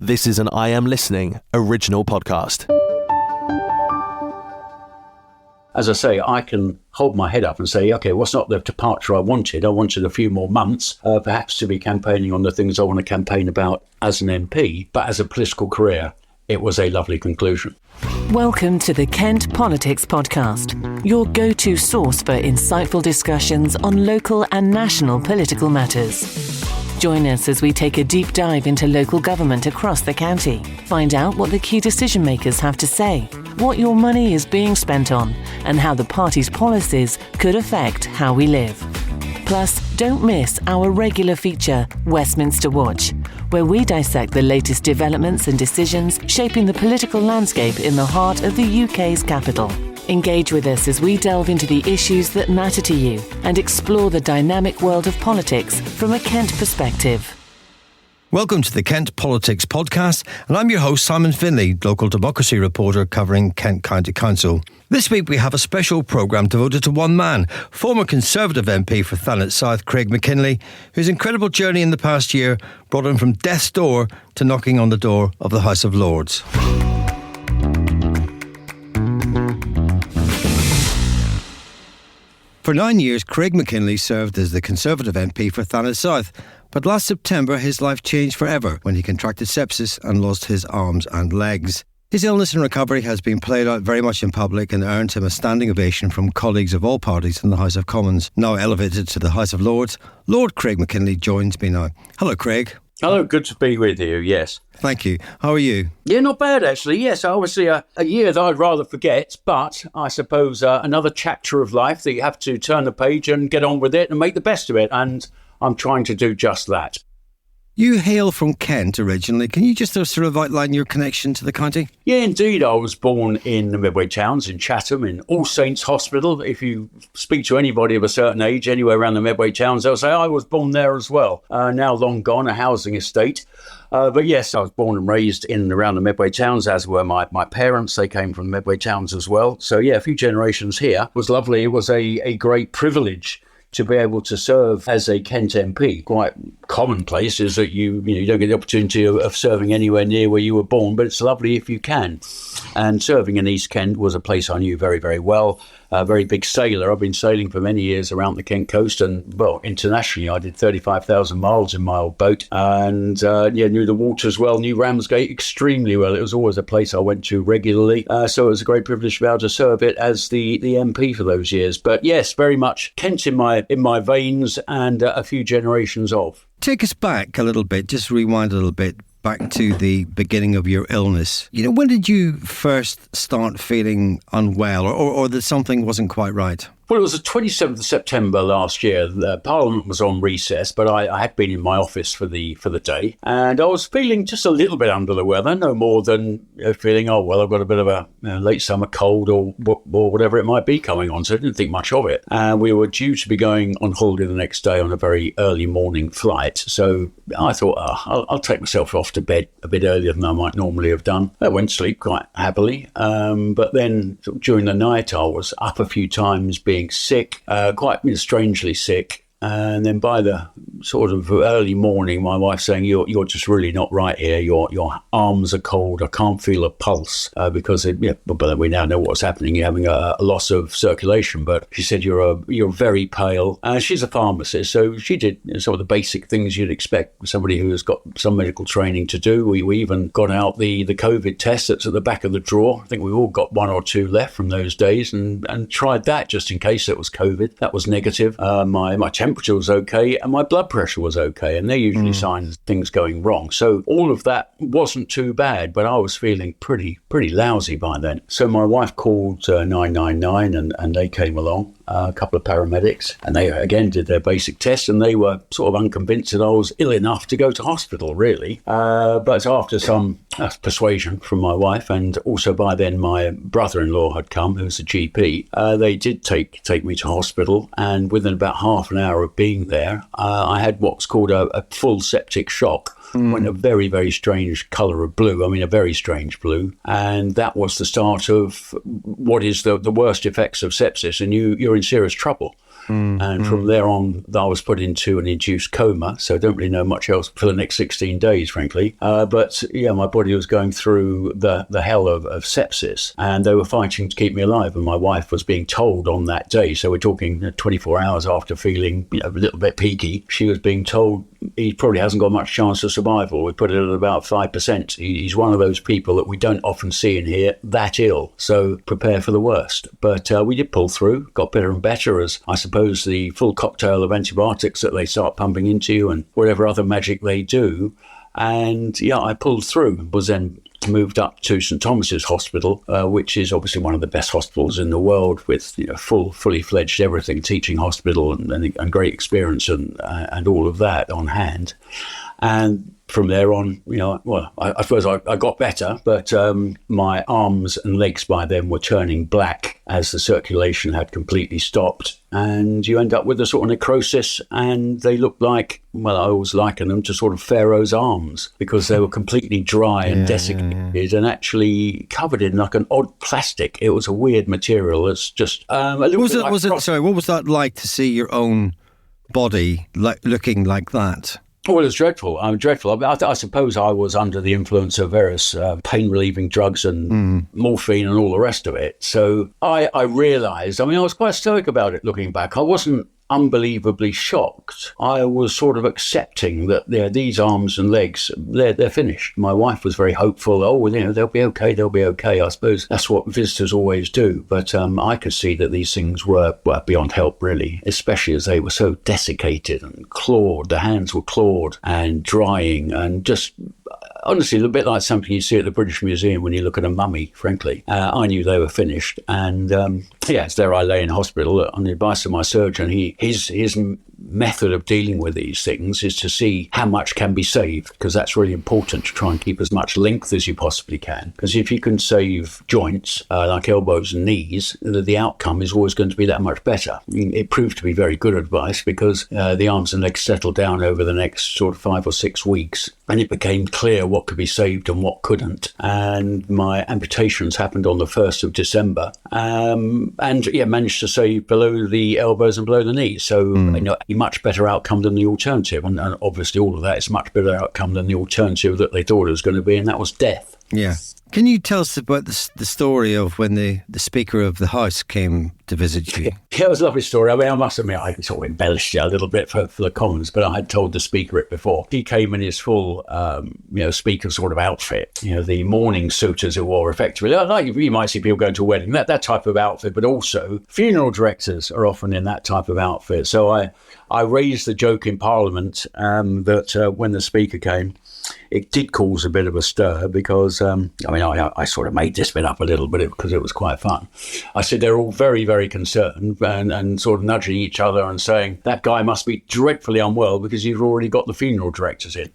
This is an I Am Listening original podcast. As I say, I can hold my head up and say, okay, what's not the departure I wanted? I wanted a few more months, perhaps to be campaigning on the things I want to campaign about as an MP. But as a political career, it was a lovely conclusion. Welcome to the Kent Politics Podcast, your go-to source for insightful discussions on local and national political matters. Join us as we take a deep dive into local government across the county. Find out what the key decision makers have to say, what your money is being spent on, and how the party's policies could affect how we live. Plus, don't miss our regular feature, Westminster Watch, where we dissect the latest developments and decisions shaping the political landscape in the heart of the UK's capital. Engage with us as we delve into the issues that matter to you and explore the dynamic world of politics from a Kent perspective. Welcome to the Kent Politics Podcast, and I'm your host, Simon Finlay, local democracy reporter covering Kent County Council. This week we have a special programme devoted to one man, former Conservative MP for Thanet South, Craig Mackinlay, whose incredible journey in the past year brought him from death's door to knocking on the door of the House of Lords. For 9 years, Craig Mackinlay served as the Conservative MP for Thanet South, but last September his life changed forever when he contracted sepsis and lost his arms and legs. His illness and recovery has been played out very much in public and earned him a standing ovation from colleagues of all parties in the House of Commons. Now elevated to the House of Lords, Lord Craig Mackinlay joins me now. Hello, Craig. Hello, good to be with you, yes. Thank you. How are you? Yeah, not bad, actually. Yes, obviously a year that I'd rather forget, but I suppose another chapter of life that you have to turn the page and get on with it and make the best of it, and I'm trying to do just that. You hail from Kent originally. Can you just sort of outline your connection to the county? Yeah, indeed. I was born in the Medway towns in Chatham in All Saints Hospital. If you speak to anybody of a certain age anywhere around the Medway towns, they'll say, I was born there as well. Now long gone, a housing estate. But yes, I was born and raised in and around the Medway towns, as were my parents. They came from the Medway towns as well. So yeah, a few generations here. It was lovely. It was a great privilege to be able to serve as a Kent MP. Quite commonplace is that you don't get the opportunity of serving anywhere near where you were born, but it's lovely if you can. And serving in East Kent was a place I knew very, very well. A very big sailor. I've been sailing for many years around the Kent coast, and well, internationally I did 35,000 miles in my old boat, and knew the waters well, knew Ramsgate extremely well. It was always a place I went to regularly, so it was a great privilege to be able to serve it as the MP for those years. But yes, very much Kent in my veins, and a few generations of. Take us back a little bit, just rewind a little bit, back to the beginning of your illness. When did you first start feeling unwell or that something wasn't quite right? Well, it was the 27th of September last year. Parliament was on recess, but I had been in my office for the day, and I was feeling just a little bit under the weather, no more than feeling, I've got a bit of a late summer cold or whatever it might be coming on, so I didn't think much of it. And we were due to be going on holiday the next day on a very early morning flight, so I thought, I'll take myself off to bed a bit earlier than I might normally have done. I went to sleep quite happily, but then during the night I was up a few times, being sick, quite strangely sick. And then by the sort of early morning, my wife saying, you're just really not right here. Your arms are cold. I can't feel a pulse because but we now know what's happening. You're having a loss of circulation. But she said, you're very pale. She's a pharmacist, so she did some of the basic things you'd expect with somebody who has got some medical training to do. We even got out the COVID test that's at the back of the drawer. I think we all got one or two left from those days and tried that just in case it was COVID. That was negative. My temperature was okay and my blood pressure was okay, and they're usually signs of things going wrong. So all of that wasn't too bad, but I was feeling pretty lousy by then. So my wife called 999 and they came along, a couple of paramedics, and they again did their basic test, and they were sort of unconvinced that I was ill enough to go to hospital, really. But after some persuasion from my wife, and also by then my brother-in-law had come, who's a GP, they did take me to hospital, and within about half an hour of being there, I had what's called a full septic shock. Went a very, very strange colour of blue. A very strange blue. And that was the start of what is the worst effects of sepsis, and you're in serious trouble. And from there on, I was put into an induced coma, so I don't really know much else for the next 16 days, frankly. But my body was going through the hell of sepsis, and they were fighting to keep me alive. And my wife was being told on that day, so we're talking 24 hours after feeling a little bit peaky, she was being told he probably hasn't got much chance of survival. We put it at about 5%. He's one of those people that we don't often see in here that ill, so prepare for the worst. But we did pull through, got better and better as, I suppose, the full cocktail of antibiotics that they start pumping into you and whatever other magic they do. And I pulled through, was then moved up to St Thomas's Hospital, which is obviously one of the best hospitals in the world, with fully fledged everything, teaching hospital and great experience and all of that on hand. And from there on, I suppose I got better, but my arms and legs by then were turning black as the circulation had completely stopped. And you end up with a sort of necrosis, and they look like, I always liken them to sort of Pharaoh's arms, because they were completely dry and desiccated and actually covered in like an odd plastic. It was a weird material. It's just a little bit like... Sorry, what was that like to see your own body looking like that? Well, it was dreadful. Dreadful. I suppose I was under the influence of various pain-relieving drugs and morphine and all the rest of it. So I realised, I was quite stoic about it looking back. I wasn't unbelievably shocked. I was sort of accepting that these arms and legs, they're finished. My wife was very hopeful. They'll be okay. I suppose that's what visitors always do. But I could see that these things were beyond help, really, especially as they were so desiccated and clawed. The hands were clawed and drying and just... honestly, a bit like something you see at the British Museum when you look at a mummy, frankly. I knew they were finished. And, there I lay in hospital on the advice of my surgeon. His method of dealing with these things is to see how much can be saved, because that's really important, to try and keep as much length as you possibly can. Because if you can save joints, like elbows and knees, the outcome is always going to be that much better. It proved to be very good advice, because the arms and legs settled down over the next sort of 5 or 6 weeks, and it became clear what could be saved and what couldn't. And my amputations happened on the 1st of December, managed to save below the elbows and below the knees. So, a much better outcome than the alternative. And obviously all of that is much better outcome than the alternative that they thought it was going to be, and that was death. Yeah. Can you tell us about the story of when the Speaker of the House came to visit you? Yeah, it was a lovely story. I must admit, I sort of embellished it a little bit for the Commons, but I had told the Speaker it before. He came in his full, Speaker sort of outfit, the mourning suit as it were, effectively. Like you might see people going to a wedding, that type of outfit, but also funeral directors are often in that type of outfit. So I raised the joke in Parliament that when the Speaker came, it did cause a bit of a stir, because, I sort of made this bit up a little bit because it was quite fun. I said they're all very, very concerned and sort of nudging each other and saying, that guy must be dreadfully unwell because you've already got the funeral directors in.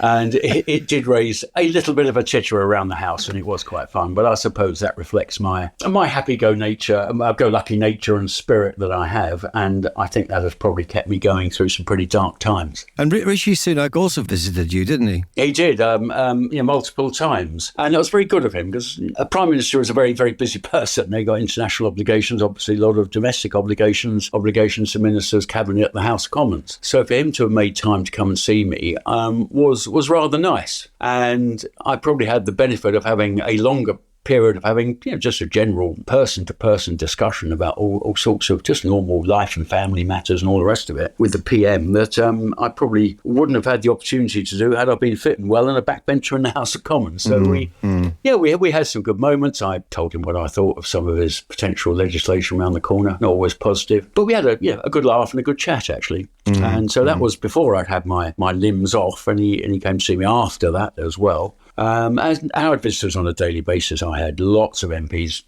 And it did raise a little bit of a titter around the house, and it was quite fun. But I suppose that reflects my happy-go-lucky nature and spirit that I have. And I think that has probably kept me going through some pretty dark times. And Rishi Sunak also visited you, didn't he? He did, multiple times. And it was very good of him, because a Prime Minister is a very, very busy person. They got international obligations, obviously a lot of domestic obligations to ministers, cabinet, the House of Commons. So for him to have made time to come and see me was rather nice. And I probably had the benefit of having a longer period of having just a general person-to-person discussion about all sorts of just normal life and family matters and all the rest of it with the PM that I probably wouldn't have had the opportunity to do had I been fit and well and a backbencher in the House of Commons. So we had some good moments. I told him what I thought of some of his potential legislation around the corner, not always positive, but we had a good laugh and a good chat actually. And so that was before I'd had my limbs off, and he came to see me after that as well. And I had visitors on a daily basis. I had lots of MPs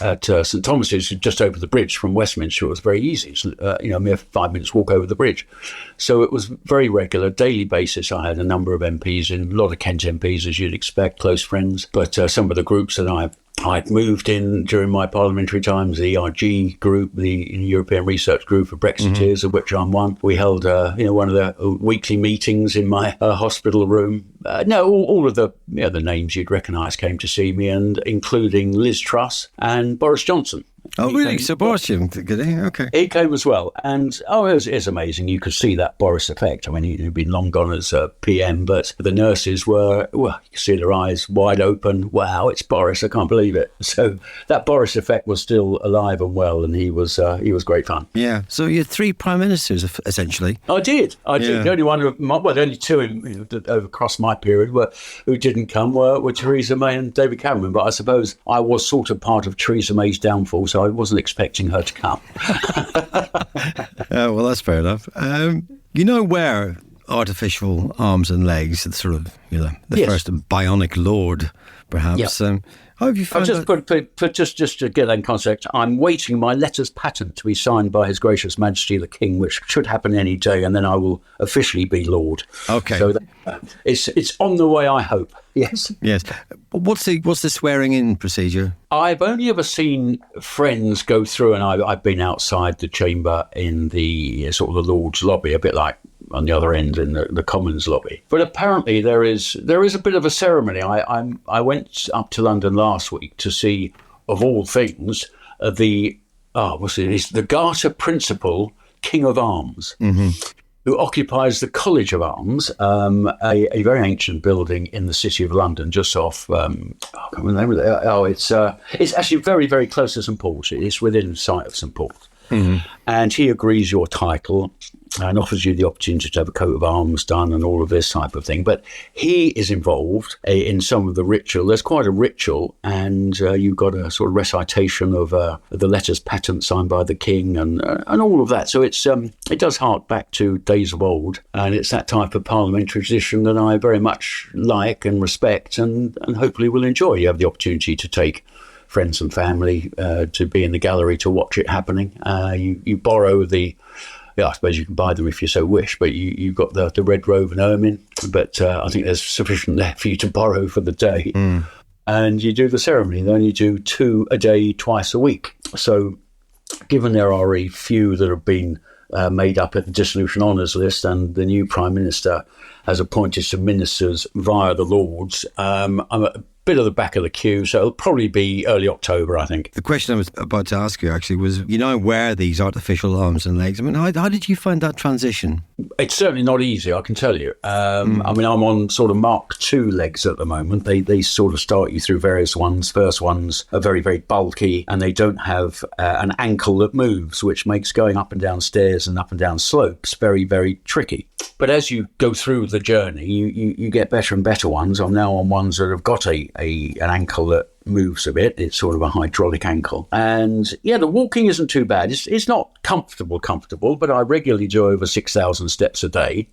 at St Thomas's, just over the bridge from Westminster. It was very easy. It's, a mere 5 minutes walk over the bridge. So it was very regular, daily basis. I had a number of MPs in, a lot of Kent MPs, as you'd expect, close friends. But some of the groups that I'd moved in during my parliamentary times, the ERG group, the European Research Group for Brexiteers, of which I'm one. We held, one of the weekly meetings in my hospital room. All of the names you'd recognise came to see me, and including Liz Truss and Boris Johnson. Oh, really? So Boris came, did he? Okay. He came as well. And, it was amazing. You could see that Boris effect. I mean, he'd been long gone as PM, but the nurses were, you could see their eyes wide open. Wow, it's Boris. I can't believe it. So that Boris effect was still alive and well, and he was great fun. Yeah. So you had 3 prime ministers, essentially. I did. Yeah. The only one, the only 2 across my period who didn't come were Theresa May and David Cameron. But I suppose I was sort of part of Theresa May's downfall, so I wasn't expecting her to come. Well, that's fair enough. You know where artificial arms and legs, the sort of, the Yes. first bionic lord, perhaps. Yep. How have you found just to get that in context, I'm waiting my letters patent to be signed by His Gracious Majesty the King, which should happen any day, and then I will officially be Lord. Okay. So it's on the way, I hope. Yes. Yes. What's the swearing-in procedure? I've only ever seen friends go through, and I've been outside the chamber in the sort of the Lord's lobby, a bit like on the other end in the Commons lobby. But apparently there is a bit of a ceremony. I went up to London last week to see, of all things, the Garter Principal King of Arms, who occupies the College of Arms, a very ancient building in the City of London, just off. I can't remember the name of it. It's actually very, very close to St Paul's. It's within sight of St Paul's. And he agrees your title and offers you the opportunity to have a coat of arms done and all of this type of thing. But he is involved in some of the ritual. There's quite a ritual, and you've got a sort of recitation of the letters patent signed by the king and all of that. So it does hark back to days of old, and it's that type of parliamentary tradition that I very much like and respect and hopefully will enjoy. You have the opportunity to take friends and family to be in the gallery to watch it happening. You borrow I suppose you can buy them if you so wish, but you've got the red robe and ermine, but I think there's sufficient there for you to borrow for the day. And you do the ceremony. They only do 2 a day, twice a week. So given there are a few that have been made up at the dissolution honours list, and the new Prime Minister has appointed some ministers via the Lords, I'm a bit of the back of the queue, so it'll probably be early October, I think. The question I was about to ask you actually was, wear these artificial arms and legs. I mean, how did you find that transition? It's certainly not easy, I can tell you. I mean, I'm on sort of Mark II legs at the moment. They sort of start you through various ones. First ones are very, very bulky, and they don't have an ankle that moves, which makes going up and down stairs and up and down slopes very, very tricky. But as you go through the journey, you get better and better ones. I'm now on ones that have got an ankle that moves a bit. It's sort of a hydraulic ankle. And the walking isn't too bad. It's not comfortable, but I regularly do over 6,000 steps a day.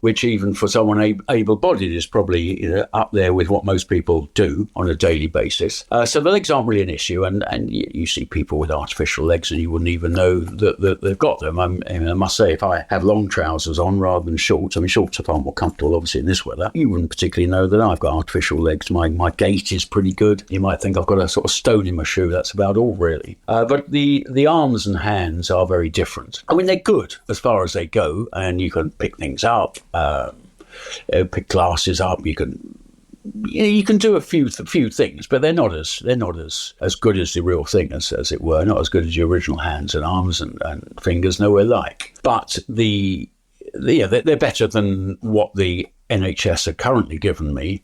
Which even for someone able-bodied is probably up there with what most people do on a daily basis. So the legs aren't really an issue, and you see people with artificial legs and you wouldn't even know that they've got them. I must say, if I have long trousers on rather than shorts, I mean, shorts are far more comfortable, obviously, in this weather, you wouldn't particularly know that I've got artificial legs. My gait is pretty good. You might think I've got a sort of stone in my shoe. That's about all, really. But the arms and hands are very different. I mean, they're good as far as they go, and you can pick things up. Pick glasses up. You can do a few things, but they're not as good as the real thing, as it were. Not as good as your original hands and arms and fingers. Nowhere like. But they're better than what the NHS are currently giving me,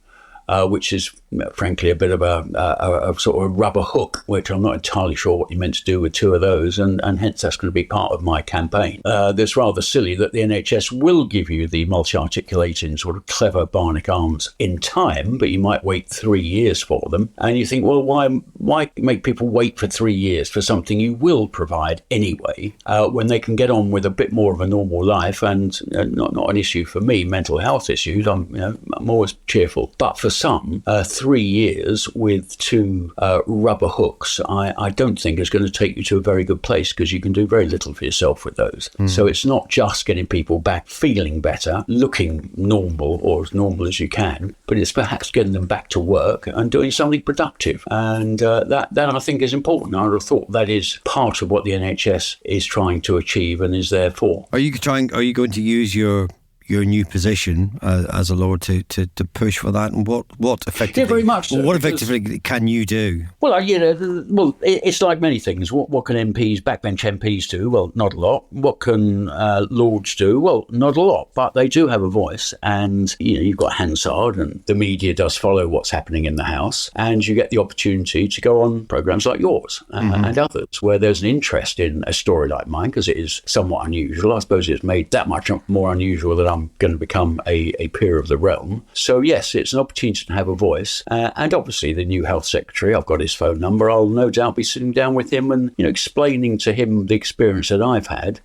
which is frankly a bit of a sort of rubber hook, which I'm not entirely sure what you meant to do with 2 of those, and hence that's going to be part of my campaign. It's rather silly that the NHS will give you the multi-articulating sort of clever bionic arms in time, but you might wait 3 years for them. And you think, well, why make people wait for 3 years for something you will provide anyway, when they can get on with a bit more of a normal life? And not an issue for me, mental health issues. I'm always cheerful, but for some, 3 years with 2 rubber hooks, I don't think is going to take you to a very good place, because you can do very little for yourself with those. So it's not just getting people back feeling better, looking normal or as normal as you can, but it's perhaps getting them back to work and doing something productive. And that I think is important. I would have thought that is part of what the NHS is trying to achieve and is there for. Are you going to use your your new position as a Lord to push for that, and what effectively? Yeah, very much so, what effectively can you do? Well, it's like many things. What can MPs, backbench MPs do? Well, not a lot. What can Lords do? Well, not a lot, but they do have a voice, and you've got Hansard, and the media does follow what's happening in the House, and you get the opportunity to go on programmes like yours and others, where there's an interest in a story like mine, because it is somewhat unusual. I suppose it's made that much more unusual that I'm going to become a peer of the realm. So yes, it's an opportunity to have a voice, and obviously the new Health Secretary, I've got his phone number. I'll no doubt be sitting down with him and explaining to him the experience that I've had,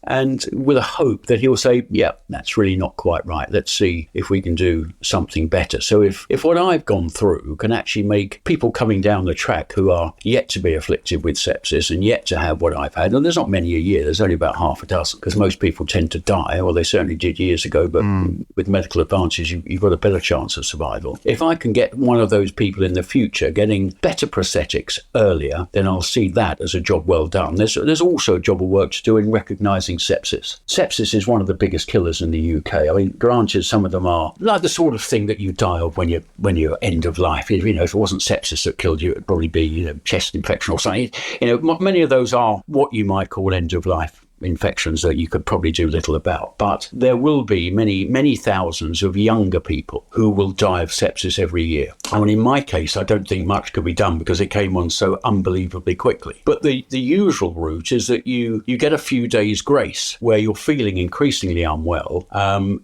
and with a hope that he'll say, yeah, that's really not quite right. Let's see if we can do something better. So if what I've gone through can actually make people coming down the track who are yet to be afflicted with sepsis and yet to have what I've had, and there's not many a year, there's only about half a dozen, because most people tend to die, or they certainly did years ago, but with medical advances, you've got a better chance of survival. If I can get one of those people in the future getting better prosthetics earlier, then I'll see that as a job well done. There's also a job of work to do in recognising sepsis. Sepsis is one of the biggest killers in the UK. I mean, granted, some of them are like the sort of thing that you die of when you're end of life. If it wasn't sepsis that killed you, it'd probably be chest infection or something. Many of those are what you might call end of life infections that you could probably do little about. But there will be many, many thousands of younger people who will die of sepsis every year. I mean, in my case, I don't think much could be done because it came on so unbelievably quickly. But the usual route is that you get a few days grace where you're feeling increasingly unwell.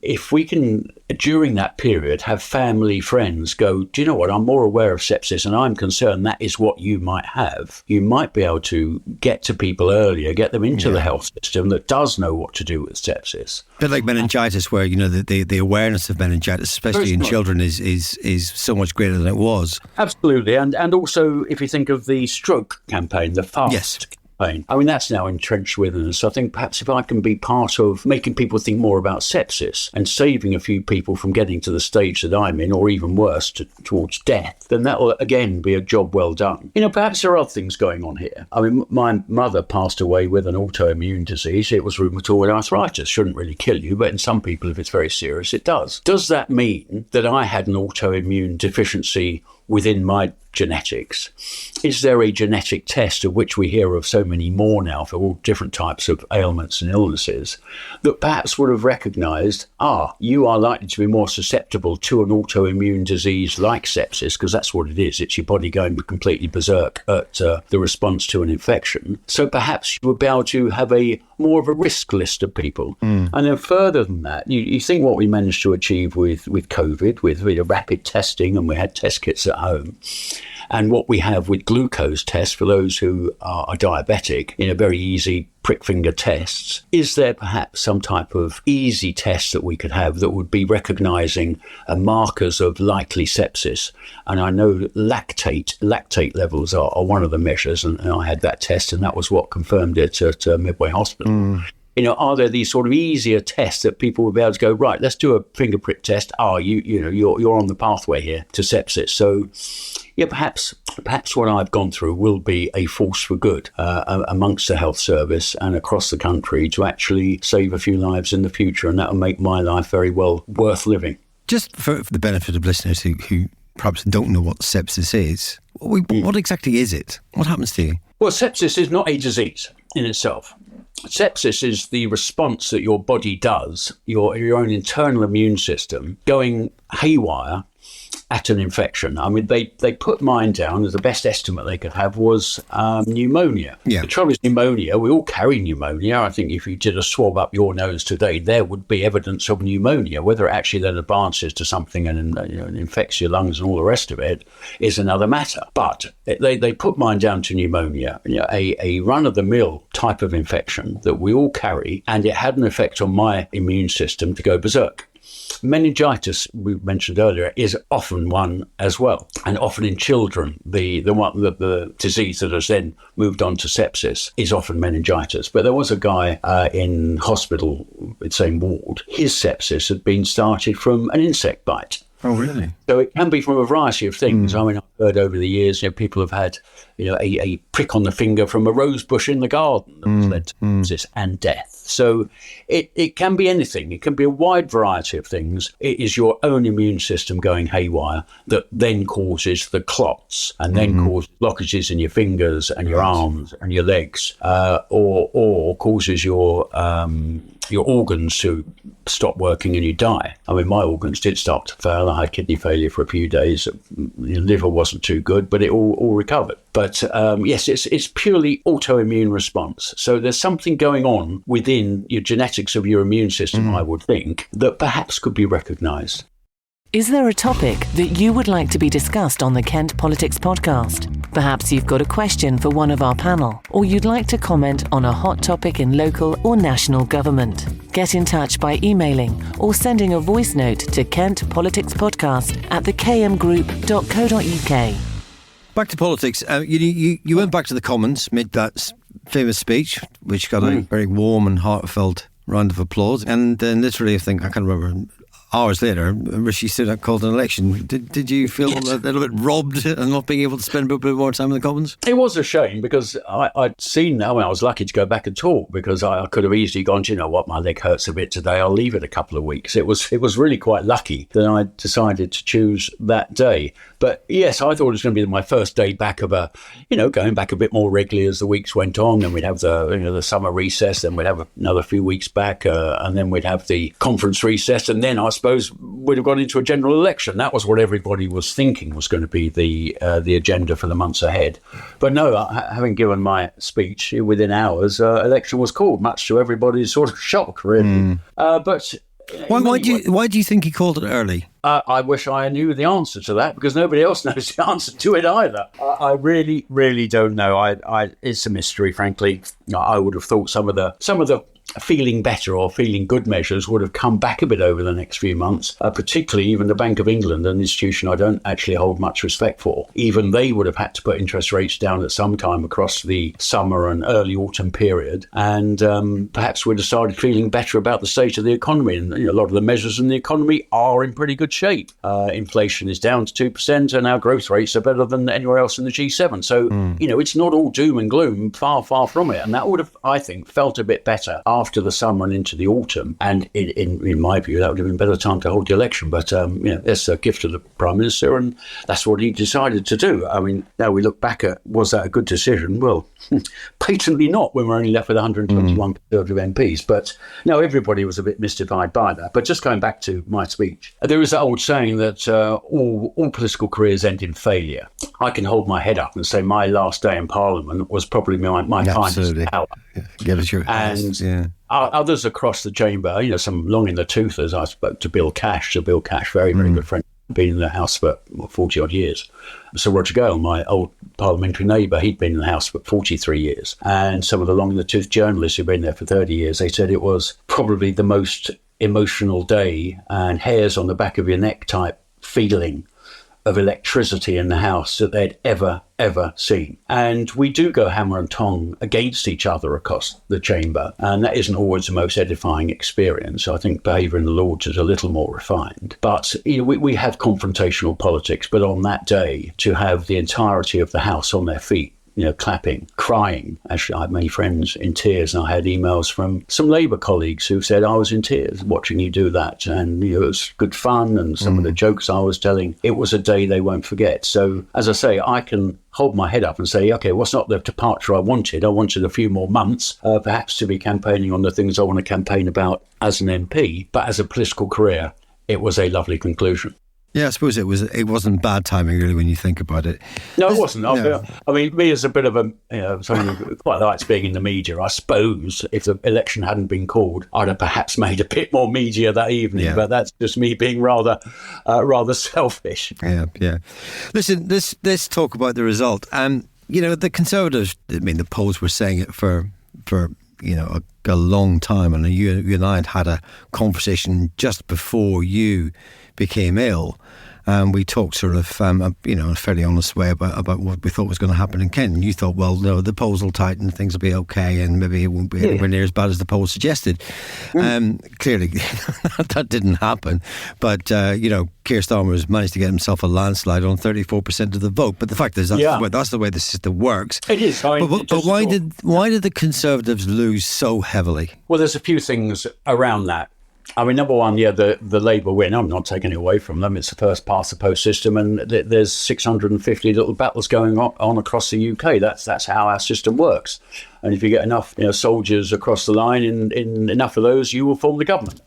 If we can, during that period, have family, friends go, do you know what, I'm more aware of sepsis and I'm concerned that is what you might have. You might be able to get to people earlier, get them into the health system that does know what to do with sepsis. A bit like meningitis, where the awareness of meningitis, especially in children, is so much greater than it was. Absolutely, and also if you think of the stroke campaign, the FAST campaign, I mean, that's now entrenched within us. I think perhaps if I can be part of making people think more about sepsis and saving a few people from getting to the stage that I'm in, or even worse, towards death, then that will again be a job well done. Perhaps there are other things going on here. I mean, my mother passed away with an autoimmune disease. It was rheumatoid arthritis. Shouldn't really kill you, but in some people, if it's very serious, it does. Does that mean that I had an autoimmune deficiency within my genetics? Is there a genetic test, of which we hear of so many more now for all different types of ailments and illnesses, that perhaps would have recognised, you are likely to be more susceptible to an autoimmune disease like sepsis, because that's what it is. It's your body going completely berserk at the response to an infection. So perhaps you would be able to have more of a risk list of people. And then further than that, you think what we managed to achieve with COVID, with rapid testing, and we had test kits at home, and what we have with glucose tests for those who are diabetic, very easy prick finger tests. Is there perhaps some type of easy test that we could have that would be recognising markers of likely sepsis? And I know lactate levels are one of the measures, and I had that test, and that was what confirmed it at Medway Hospital. Are there these sort of easier tests that people would be able to go, right, let's do a finger prick test. You're on the pathway here to sepsis. So, yeah, perhaps what I've gone through will be a force for good amongst the health service and across the country to actually save a few lives in the future, and that will make my life very well worth living. Just for the benefit of listeners who perhaps don't know what sepsis is, what exactly is it? What happens to you? Well, sepsis is not a disease in itself. Sepsis is the response that your body does, your own internal immune system, going haywire at an infection. I mean, they put mine down as the best estimate they could have was pneumonia. Yeah. The trouble is pneumonia, we all carry pneumonia. I think if you did a swab up your nose today, there would be evidence of pneumonia. Whether it actually then advances to something and infects your lungs and all the rest of it is another matter. But they put mine down to pneumonia, a run-of-the-mill type of infection that we all carry, and it had an effect on my immune system to go berserk. Meningitis, we mentioned earlier, is often one as well, and often in children. The disease that has then moved on to sepsis is often meningitis. But there was a guy in hospital, the same ward. His sepsis had been started from an insect bite. Oh, really? So it can be from a variety of things. I mean, I've heard over the years, people have had, a prick on the finger from a rose bush in the garden that has led to sepsis and death. So it can be anything. It can be a wide variety of things. It is your own immune system going haywire that then causes the clots and then causes blockages in your fingers and your arms and your legs, or causes your organs to stop working and you die. I mean, my organs did start to fail. I had kidney failure for a few days. Your liver wasn't too good, but it all recovered. But yes, it's purely autoimmune response. So there's something going on within your genetics of your immune system, I would think, that perhaps could be recognised. Is there a topic that you would like to be discussed on the Kent Politics podcast? Perhaps you've got a question for one of our panel, or you'd like to comment on a hot topic in local or national government. Get in touch by emailing or sending a voice note to kentpoliticspodcast@thekmgroup.co.uk. Back to politics. You went back to the Commons, made that famous speech, which got a very warm and heartfelt round of applause. And then literally, I can't remember, hours later, Rishi Sunak called an election. Did you feel a little bit robbed and not being able to spend a bit more time in the Commons? It was a shame because I'd seen now. I was lucky to go back and talk because I could have easily gone, you know what, my leg hurts a bit today, I'll leave it a couple of weeks. It was really quite lucky that I decided to choose that day. But yes, I thought it was going to be my first day back of going back a bit more regularly as the weeks went on. Then we'd have the summer recess, then we'd have another few weeks back, and then we'd have the conference recess, and then I suppose we'd have gone into a general election. That was what everybody was thinking was going to be the agenda for the months ahead. But no, having given my speech within hours, election was called, much to everybody's sort of shock, really. But why do you think he called it early? I wish I knew the answer to that because nobody else knows the answer to it either. I really, really don't know. It's a mystery, frankly. I would have thought some of the feeling better or feeling good measures would have come back a bit over the next few months, particularly even the Bank of England, an institution I don't actually hold much respect for. Even they would have had to put interest rates down at some time across the summer and early autumn period, and perhaps we'd have started feeling better about the state of the economy. And a lot of the measures in the economy are in pretty good shape. Inflation is down to 2% and our growth rates are better than anywhere else in the G7. So, it's not all doom and gloom, far, far from it. And that would have, I think, felt a bit better after the summer and into the autumn, and in my view, that would have been a better time to hold the election. But it's a gift of the Prime Minister, and that's what he decided to do. I mean, now we look back at, was that a good decision? Well, patently not, when we're only left with 121 Conservative MPs. But no, everybody was a bit mystified by that. But just going back to my speech, there is that old saying that all political careers end in failure. I can hold my head up and say my last day in Parliament was probably my finest hour. Give us your and yeah. Others across the chamber, some long in the toothers. I spoke to Bill Cash. So Bill Cash, very, very good friend, been in the House for 40 odd years. Sir Roger Gale, my old parliamentary neighbour, he'd been in the House for 43 years. And some of the long in the tooth journalists who'd been there for 30 years, they said it was probably the most emotional day and hairs on the back of your neck type feeling of electricity in the House that they'd ever seen. And we do go hammer and tong against each other across the chamber, and that isn't always the most edifying experience. I think behaviour in the Lords is a little more refined. But we have confrontational politics, but on that day, to have the entirety of the House on their feet, clapping, crying. Actually, I had many friends in tears, and I had emails from some Labour colleagues who said I was in tears watching you do that, and it was good fun, and some of the jokes I was telling, it was a day they won't forget. So, as I say, I can hold my head up and say, okay, what's not the departure I wanted? I wanted a few more months, perhaps to be campaigning on the things I want to campaign about as an MP, but as a political career, it was a lovely conclusion. Yeah, I suppose it wasn't bad timing, really, when you think about it. No, it wasn't. No. I mean, me as a bit of someone who quite likes being in the media, I suppose if the election hadn't been called, I'd have perhaps made a bit more media that evening. Yeah. But that's just me being rather selfish. Yeah. Listen, let's talk about the result. The Conservatives, I mean, the polls were saying it for a long time, and you and I had a conversation just before you became ill, and we talked sort of, in a fairly honest way about what we thought was going to happen in Kent. And you thought, well, no, the polls will tighten, things will be okay, and maybe it won't be anywhere near as bad as the polls suggested. Clearly, that didn't happen. But, Keir Starmer's managed to get himself a landslide on 34% of the vote. But the fact is, that's the way the system works. It is. But why did the Conservatives lose so heavily? Well, there's a few things around that. I mean, number one, the Labour win, I'm not taking it away from them. It's the first past the post system, and there's 650 little battles going on across the UK. That's how our system works. And if you get enough soldiers across the line, in enough of those, you will form the government.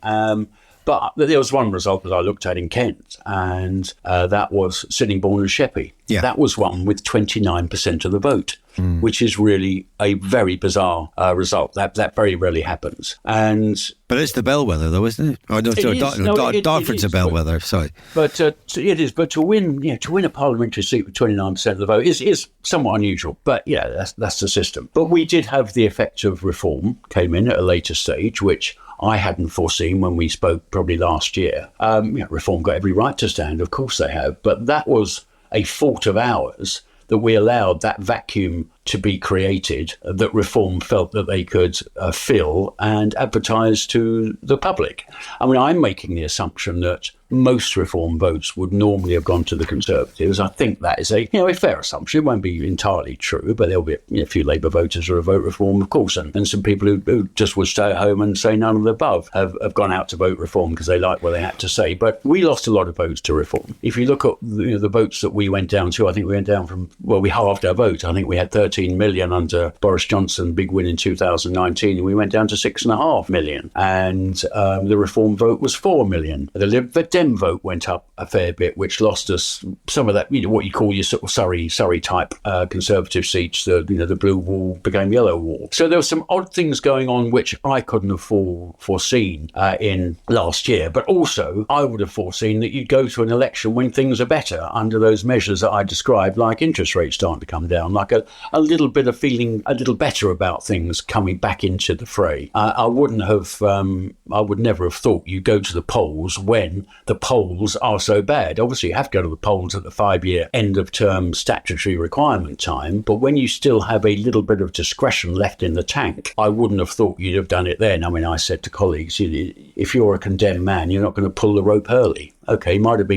But there was one result that I looked at in Kent, and that was Sittingbourne and Sheppey. Yeah. That was one with 29% of the vote, which is really a very bizarre result. That very rarely happens. But it's the bellwether, though, isn't it? Oh, no, sorry, Dartford's a bellwether. Sorry, but it is. But to win a parliamentary seat with 29% of the vote is somewhat unusual. But that's the system. But we did have the effect of reform came in at a later stage, which I hadn't foreseen when we spoke probably last year. Reform got every right to stand, of course they have, but that was a fault of ours that we allowed that vacuum to be created that Reform felt that they could fill and advertise to the public. I mean, I'm making the assumption that most Reform votes would normally have gone to the Conservatives. I think that is a fair assumption. It won't be entirely true, but there'll be a few Labour voters who will vote Reform, of course, and some people who just would stay at home and say none of the above have gone out to vote Reform because they like what they had to say. But we lost a lot of votes to Reform. If you look at the votes that we went down to, I think we went down from, we halved our vote. I think we had 13 million under Boris Johnson, big win in 2019, and we went down to 6.5 million. And the Reform vote was 4 million. The Dem vote went up a fair bit, which lost us some of that, what you call your sort of Surrey type Conservative seats. The blue wall became yellow wall. So there were some odd things going on which I couldn't have foreseen in last year. But also, I would have foreseen that you'd go to an election when things are better under those measures that I described, like interest rates starting to come down, like a little bit of feeling a little better about things coming back into the fray. I would never have thought you go to the polls when the polls are so bad. Obviously, you have to go to the polls at the 5-year end of term statutory requirement time, but when you still have a little bit of discretion left in the tank, I wouldn't have thought you'd have done it then. I mean, I said to colleagues, if you're a condemned man, you're not going to pull the rope early. Okay, we might have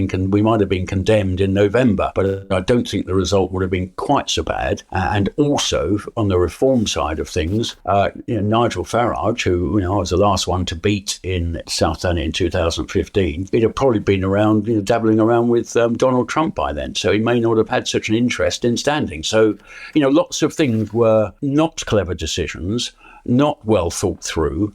been condemned in November, but I don't think the result would have been quite so bad. And also, on the Reform side of things, Nigel Farage, who I was the last one to beat in South Thanet in 2015, he'd have probably been around, dabbling around with Donald Trump by then, so he may not have had such an interest in standing. So, lots of things were not clever decisions, not well thought through,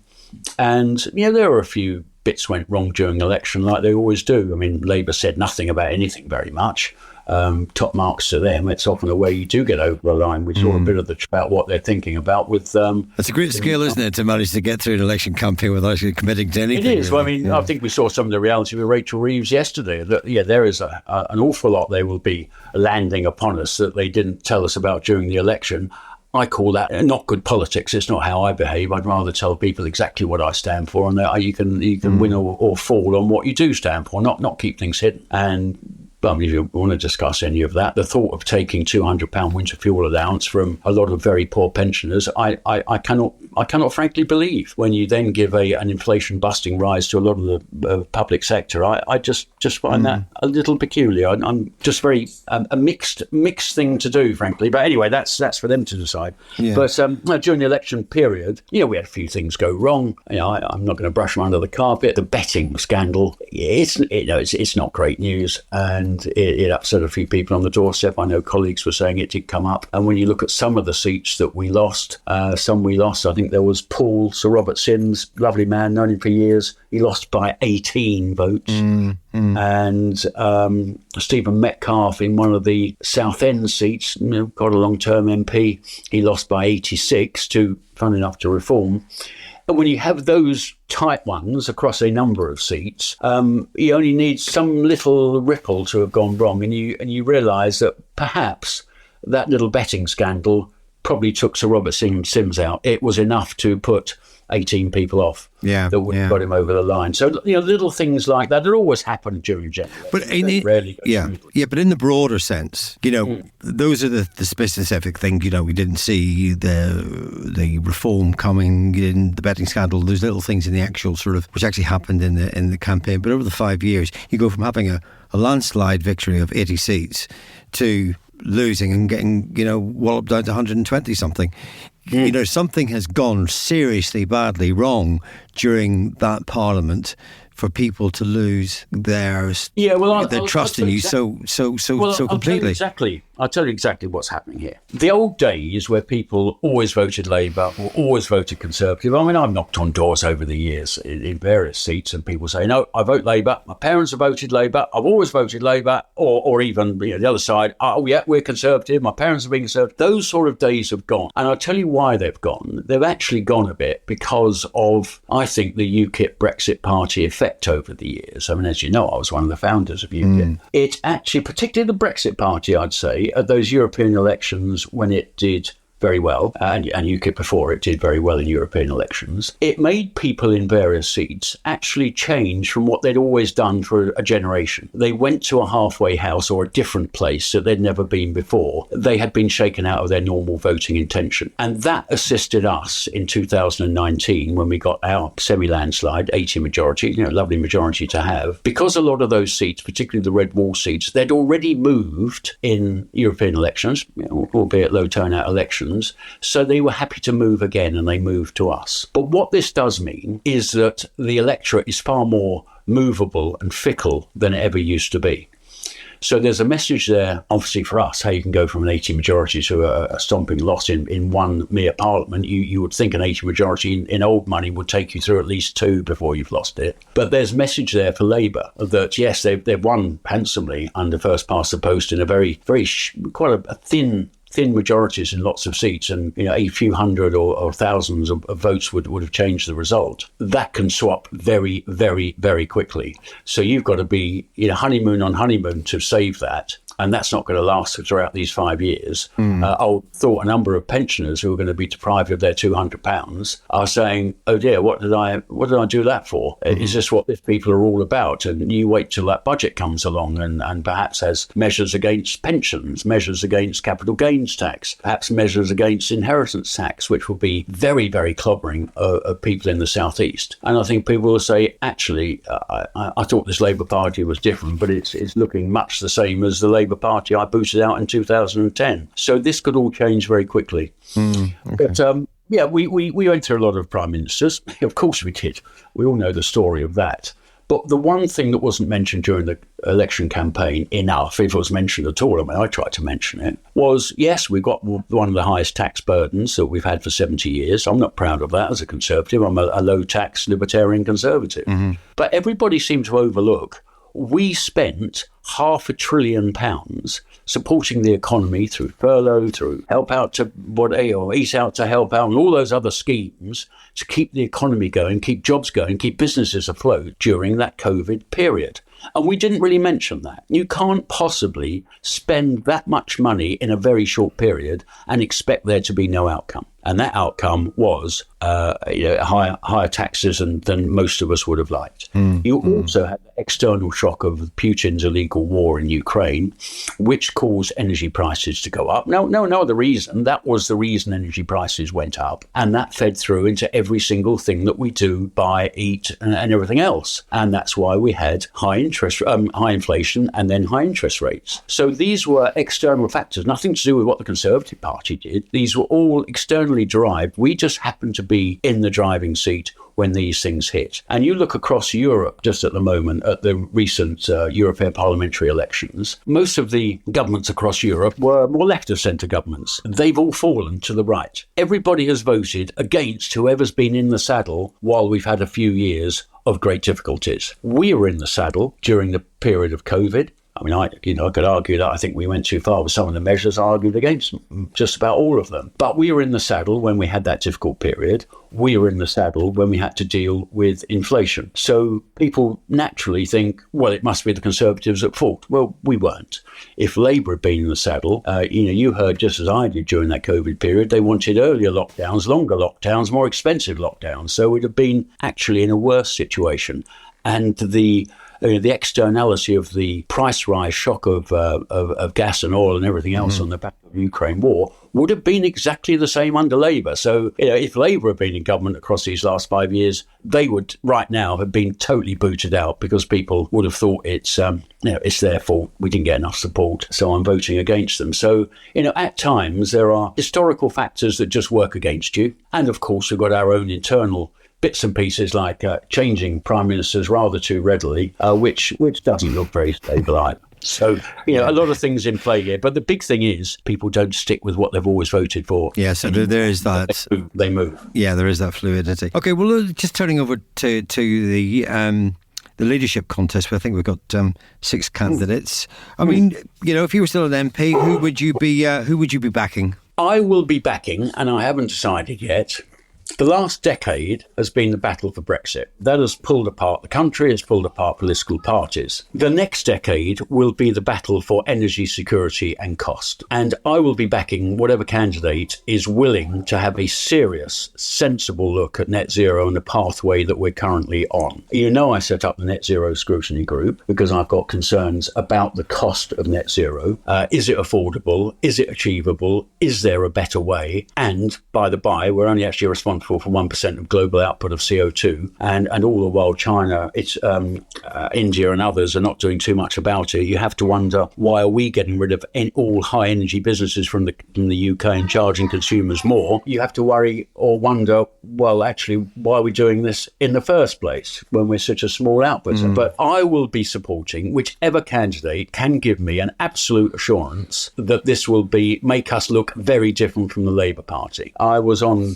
and there were a few bits went wrong during the election, like they always do. I mean, Labour said nothing about anything very much. Top marks to them. It's often the way you do get over the line. We saw a bit of about what they're thinking about with. It's a great skill, isn't it, to manage to get through an election campaign without actually committing to anything? It is. Really. Well, I mean, I think we saw some of the reality with Rachel Reeves yesterday. That there is an awful lot they will be landing upon us that they didn't tell us about during the election. I call that not good politics. It's not how I behave. I'd rather tell people exactly what I stand for, and that you can win or fall on what you do stand for, not keep things hidden. And if you want to discuss any of that, the thought of taking £200 winter fuel allowance from a lot of very poor pensioners, I cannot frankly believe. When you then give an inflation busting rise to a lot of the public sector, I just find that a little peculiar. I'm just very a mixed thing to do, frankly. But anyway, that's for them to decide. Yeah. But during the election period, we had a few things go wrong. I'm not going to brush them under the carpet. The betting scandal, it's not great news, and it upset a few people on the doorstep. I know colleagues were saying it did come up. And when you look at some of the seats that we lost, I think there was Paul, Sir Robert Sims, lovely man, known him for years. He lost by 18 votes. And Stephen Metcalfe in one of the Southend seats, got a long-term MP, he lost by 86 to, fun enough, to Reform. And when you have those tight ones across a number of seats, you only need some little ripple to have gone wrong, and you realise that perhaps that little betting scandal probably took Sir Robert Sims out. It was enough to put 18 people off that would have got him over the line. So, little things like that always happen during general. But but in the broader sense, those are the specific things. We didn't see the reform coming in, the betting scandal. Those little things in the actual which actually happened in the campaign. But over the 5 years, you go from having a landslide victory of 80 seats to losing and getting, walloped down to 120 something. Something has gone seriously badly wrong during that Parliament for people to lose their trust in you so completely. I'll tell you exactly what's happening here. The old days where people always voted Labour or always voted Conservative. I mean, I've knocked on doors over the years in various seats and people say, no, I vote Labour. My parents have voted Labour. I've always voted Labour. Or even the other side, oh yeah, we're Conservative. My parents have been Conservative. Those sort of days have gone. And I'll tell you why they've gone. They've actually gone a bit because of, I think, the UKIP Brexit Party effect over the years. I mean, as you know, I was one of the founders of UKIP. It actually, particularly the Brexit Party, I'd say, at those European elections when it did very well, and UKIP before it did very well in European elections, it made people in various seats actually change from what they'd always done for a generation. They went to a halfway house or a different place that they'd never been before. They had been shaken out of their normal voting intention. And that assisted us in 2019 when we got our semi-landslide, 80 majority, lovely majority to have, because a lot of those seats, particularly the red wall seats, they'd already moved in European elections, albeit low turnout elections. So they were happy to move again and they moved to us. But what this does mean is that the electorate is far more movable and fickle than it ever used to be. So there's a message there, obviously, for us, how you can go from an 80 majority to a stomping loss in one mere parliament. You would think an 80 majority in old money would take you through at least 2 before you've lost it. But there's a message there for Labour that, yes, they've won handsomely under first past the post in a very, very quite a thin majorities in lots of seats, and a few hundred or thousands of votes would have changed the result. That can swap very, very, very quickly. So you've got to be honeymoon on honeymoon to save that. And that's not going to last throughout these 5 years. I thought a number of pensioners who are going to be deprived of their £200 are saying, oh dear, what did I do that for? Is this what these people are all about? And you wait till that budget comes along and perhaps has measures against pensions, measures against capital gains tax, perhaps measures against inheritance tax, which will be very, very clobbering of people in the South East. And I think people will say, actually, I thought this Labour Party was different, but it's looking much the same as the Labour Party I booted out in 2010. So this could all change very quickly. Okay. But we went through a lot of prime ministers. Of course we did. We all know the story of that. But the one thing that wasn't mentioned during the election campaign enough, if it was mentioned at all, I mean, I tried to mention it, was, yes, we've got one of the highest tax burdens that we've had for 70 years. I'm not proud of that as a Conservative. I'm a low-tax libertarian Conservative. But everybody seemed to overlook, we spent £500 billion supporting the economy through furlough, through help out to or eat out to help out, and all those other schemes to keep the economy going, keep jobs going, keep businesses afloat during that COVID period. And we didn't really mention that. You can't possibly spend that much money in a very short period and expect there to be no outcome. And that outcome was higher taxes than most of us would have liked. You also had the external shock of Putin's illegal war in Ukraine, which caused energy prices to go up. No other reason. That was the reason energy prices went up. And that fed through into every single thing that we do, buy, eat, and everything else. And that's why we had high inflation and then high interest rates. So these were external factors, nothing to do with what the Conservative Party did. These were all externally derived. We just happened to be in the driving seat when these things hit. And you look across Europe just at the moment at the recent European parliamentary elections, most of the governments across Europe were more left of centre governments. They've all fallen to the right. Everybody has voted against whoever's been in the saddle while we've had a few years of great difficulties. We were in the saddle during the period of COVID. I mean, I could argue that I think we went too far with some of the measures. I argued against just about all of them. But we were in the saddle when we had that difficult period. We were in the saddle when we had to deal with inflation. So people naturally think, well, it must be the Conservatives at fault. Well, we weren't. If Labour had been in the saddle, you heard just as I did during that COVID period, they wanted earlier lockdowns, longer lockdowns, more expensive lockdowns. So we'd have been actually in a worse situation. And the externality of the price rise shock of gas and oil and everything else on the back of the Ukraine war would have been exactly the same under Labour. So, if Labour had been in government across these last 5 years, they would right now have been totally booted out because people would have thought it's their fault. We didn't get enough support, so I'm voting against them. So, at times there are historical factors that just work against you. And of course, we've got our own internal bits and pieces like changing prime ministers rather too readily, which doesn't look very stable either. So, a lot of things in play here. But the big thing is people don't stick with what they've always voted for. Yeah, so there is that. They move. Yeah, there is that fluidity. Okay, well, just turning over to the leadership contest, where I think we've got 6 candidates. I mean, if you were still an MP, who would you be backing? I will be backing, and I haven't decided yet. The last decade has been the battle for Brexit. That has pulled apart the country, has pulled apart political parties. The next decade will be the battle for energy security and cost. And I will be backing whatever candidate is willing to have a serious, sensible look at net zero and the pathway that we're currently on. I set up the net zero scrutiny group because I've got concerns about the cost of net zero. Is it affordable? Is it achievable? Is there a better way? And by the by, we're only actually responsible for 1% of global output of CO2, and all the while China, India and others are not doing too much about it. You have to wonder, why are we getting rid of all high energy businesses from the UK and charging consumers more? You have to worry or wonder, well, actually, why are we doing this in the first place when we're such a small output? But I will be supporting whichever candidate can give me an absolute assurance that this will make us look very different from the Labour Party. I was on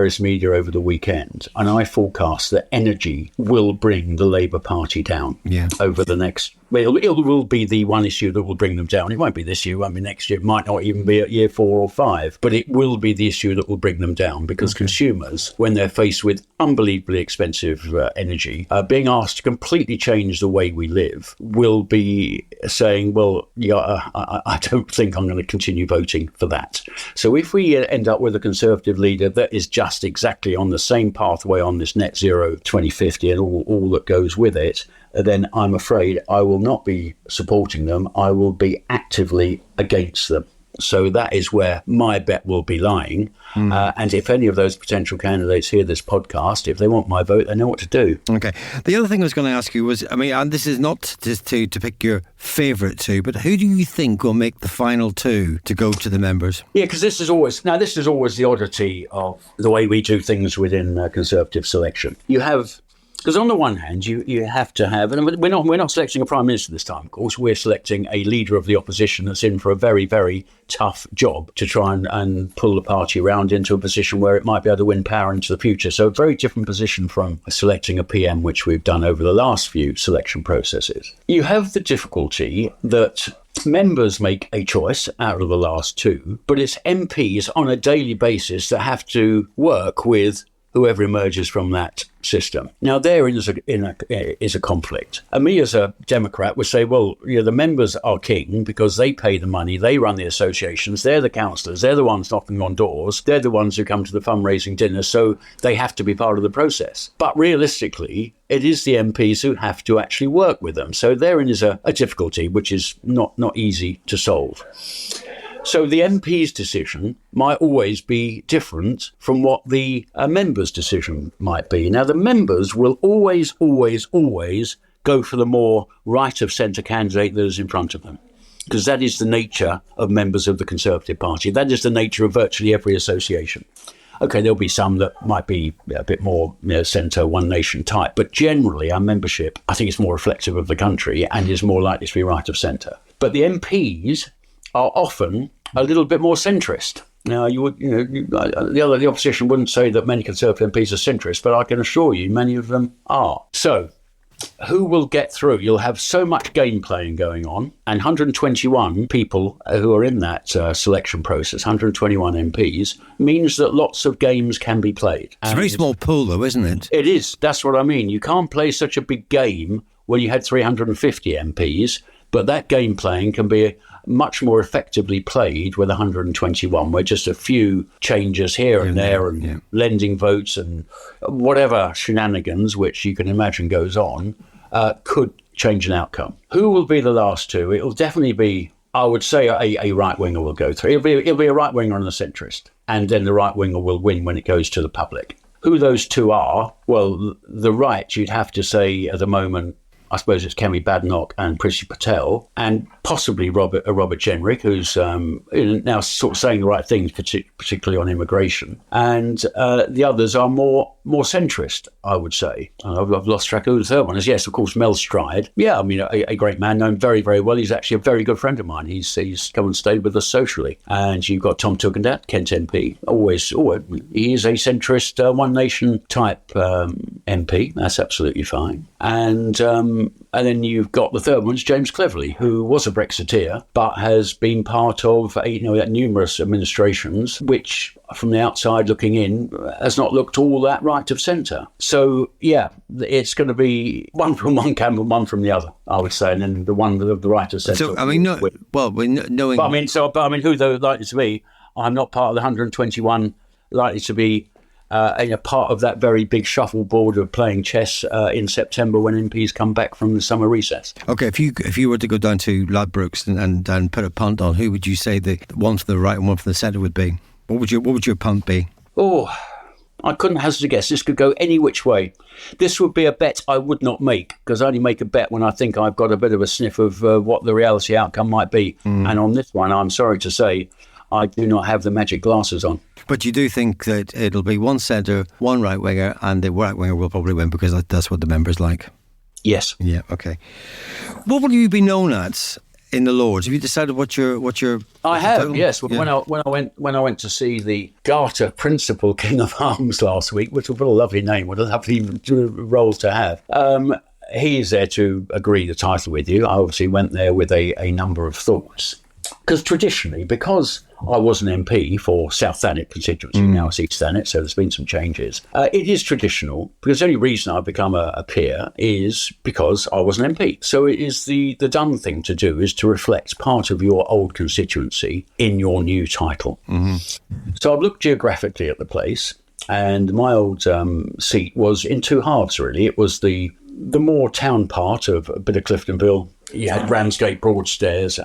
various media over the weekend, and I forecast that energy will bring the Labour Party down over the next. Well, it will be the one issue that will bring them down. It won't be this year, it won't be next year, it might not even be at year 4 or 5, but it will be the issue that will bring them down because consumers, when they're faced with unbelievably expensive energy, being asked to completely change the way we live, will be saying, well, I don't think I'm going to continue voting for that. So if we end up with a Conservative leader that is just exactly on the same pathway on this net zero 2050 and all that goes with it, then I'm afraid I will not be supporting them. I will be actively against them. So that is where my bet will be lying. And if any of those potential candidates hear this podcast, if they want my vote, they know what to do. Okay. The other thing I was going to ask you was, and this is not just to pick your favourite 2, but who do you think will make the final 2 to go to the members? Yeah, because this is always the oddity of the way we do things within Conservative selection. You have... Because on the one hand, you have to have, and we're not selecting a prime minister this time, of course. We're selecting a leader of the opposition that's in for a very, very tough job to try and pull the party around into a position where it might be able to win power into the future. So a very different position from selecting a PM, which we've done over the last few selection processes. You have the difficulty that members make a choice out of the last 2, but it's MPs on a daily basis that have to work with whoever emerges from that system. Now, therein is a conflict. And me as a Democrat would say, well, the members are king because they pay the money, they run the associations, they're the councillors, they're the ones knocking on doors, they're the ones who come to the fundraising dinners, so they have to be part of the process. But realistically, it is the MPs who have to actually work with them. So therein is a difficulty which is not easy to solve. So the MP's decision might always be different from what the members' decision might be. Now, the members will always go for the more right-of-centre candidate that is in front of them, because that is the nature of members of the Conservative Party. That is the nature of virtually every association. Okay, there'll be some that might be a bit more centre, one nation type, but generally our membership, I think, is more reflective of the country and is more likely to be right-of-centre. But the MPs are often a little bit more centrist. Now, the opposition wouldn't say that many Conservative MPs are centrist, but I can assure you many of them are. So who will get through? You'll have so much game playing going on, and 121 people who are in that selection process, 121 MPs, means that lots of games can be played. It's a very small pool, though, isn't it? It is. That's what I mean. You can't play such a big game when you had 350 MPs, but that game playing can be much more effectively played with 121, where just a few changes here and there and lending votes and whatever shenanigans, which you can imagine goes on, could change an outcome. Who will be the last two? It will definitely be, I would say, a right-winger will go through. It'll be a right-winger and a centrist, and then the right-winger will win when it goes to the public. Who those two are, well, the right, you'd have to say at the moment, I suppose it's Kemi Badenoch and Priti Patel, and possibly Robert Jenrick, who's now sort of saying the right things, particularly on immigration. And the others are more centrist, I would say. I've lost track of who the third one is. Yes, of course, Mel Stride. Yeah, I mean, a great man, known very, very well. He's actually a very good friend of mine. He's come and stayed with us socially. And you've got Tom Tugendhat, Kent MP. He is a centrist, One Nation type MP. That's absolutely fine. And then you've got the third one's James Cleverly, who was a Brexiteer, but has been part of numerous administrations, which, from the outside looking in, has not looked all that right of centre. So, yeah, it's going to be one from one camp and one from the other, I would say, and then the one of the right of centre. So, I mean, knowing... But I mean, who they're likely to be, I'm not part of the 121 likely to be a part of that very big shuffleboard of playing chess in September when MPs come back from the summer recess. Okay, if you were to go down to Ladbrokes and put a punt on, who would you say the one for the right and one for the centre would be? What would your punt be? Oh, I couldn't hazard a guess. This could go any which way. This would be a bet I would not make, because I only make a bet when I think I've got a bit of a sniff of what the reality outcome might be. And on this one, I'm sorry to say, I do not have the magic glasses on. But you do think that it'll be one centre, one right winger, and the right winger will probably win because that's what the members like? Yes. Yeah, okay. What will you be known as in the Lords? Have you decided what your I have, title? yes. Yeah. When I went to see the Garter Principal King of Arms last week, which was a lovely name, what a lovely role to have. He is there to agree the title with you. I obviously went there with a number of thoughts. Because traditionally, because I was an MP for South Thanet constituency, now it's East Thanet, so there's been some changes. It is traditional, because the only reason I've become a peer is because I was an MP. So it is the done thing to do is to reflect part of your old constituency in your new title. So I've looked geographically at the place, and my old seat was in two halves, really. It was the more town part of a bit of Cliftonville. You had Ramsgate Broadstairs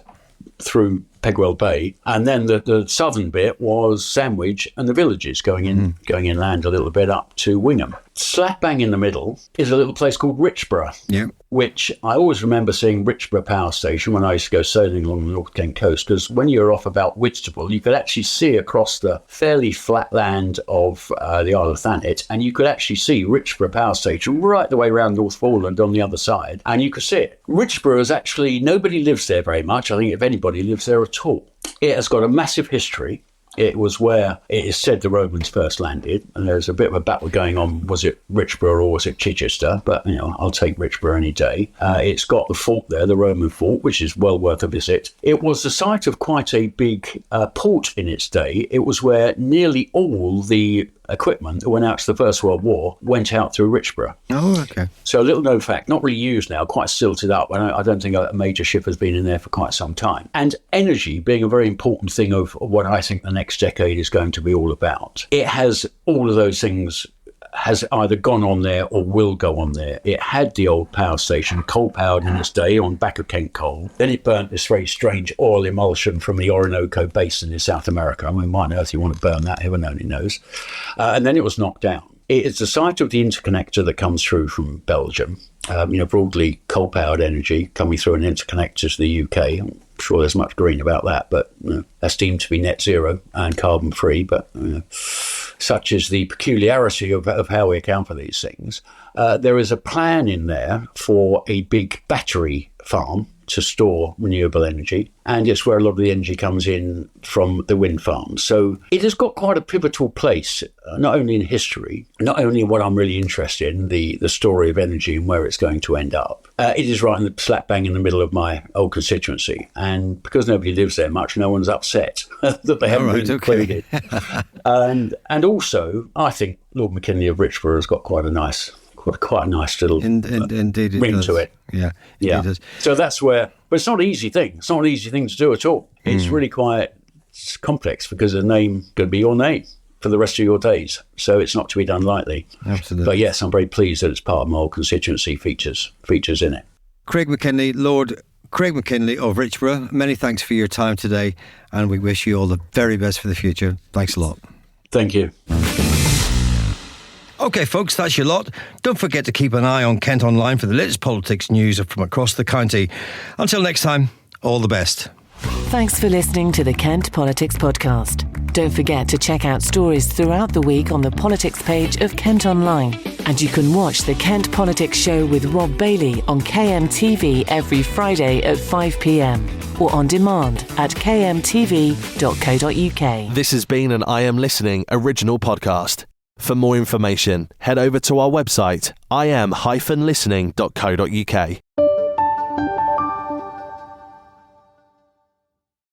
through Pegwell Bay, and then the southern bit was Sandwich and the villages going inland a little bit up to Wingham. Slap bang in the middle is a little place called Richborough, which I always remember seeing Richborough Power Station when I used to go sailing along the North Kent coast, because when you were off about Whitstable, you could actually see across the fairly flat land of the Isle of Thanet, and you could actually see Richborough Power Station right the way around North Foreland on the other side, and you could see it. Richborough is actually, nobody lives there very much. I think if anybody lives there at all. It has got a massive history. It was where it is said the Romans first landed, and there's a bit of a battle going on. Was it Richborough or was it Chichester? But, I'll take Richborough any day. It's got the fort there, the Roman fort, which is well worth a visit. It was the site of quite a big port in its day. It was where nearly all the equipment that went out to the First World War went out through Richborough. Oh, okay. So a little known fact, not really used now, quite silted up. I don't think a major ship has been in there for quite some time. And energy being a very important thing of what I think the next decade is going to be all about. It has all of those things has either gone on there or will go on there. It had the old power station, coal-powered in its day on back of Kent coal. Then it burnt this very strange oil emulsion from the Orinoco Basin in South America. I mean, why on earth you want to burn that? Heaven only knows. And then it was knocked down. It is the site of the interconnector that comes through from Belgium. Broadly coal-powered energy coming through an interconnector to the UK. I'm sure there's much green about that, but that's deemed to be net zero and carbon-free. But such is the peculiarity of how we account for these things. There is a plan in there for a big battery farm to store renewable energy, and it's where a lot of the energy comes in from the wind farms. So it has got quite a pivotal place, not only in history, not only in what I'm really interested in, the story of energy and where it's going to end up. It is right in the slap bang in the middle of my old constituency, and because nobody lives there much, no one's upset that they haven't been included. And also, I think Lord Mackinlay of Richborough has got quite a nice little indeed ring to it. Yeah. It does. So that's where, but it's not an easy thing. It's not an easy thing to do at all. It's really quite complex because the name could be your name for the rest of your days. So it's not to be done lightly. Absolutely. But yes, I'm very pleased that it's part of my old constituency features in it. Craig Mackinlay, Lord Craig Mackinlay of Richborough, many thanks for your time today, and we wish you all the very best for the future. Thanks a lot. Thank you. OK, folks, that's your lot. Don't forget to keep an eye on Kent Online for the latest politics news from across the county. Until next time, all the best. Thanks for listening to the Kent Politics Podcast. Don't forget to check out stories throughout the week on the politics page of Kent Online. And you can watch the Kent Politics Show with Rob Bailey on KMTV every Friday at 5 p.m. or on demand at kmtv.co.uk. This has been an I Am Listening original podcast. For more information, head over to our website, im-listening.co.uk.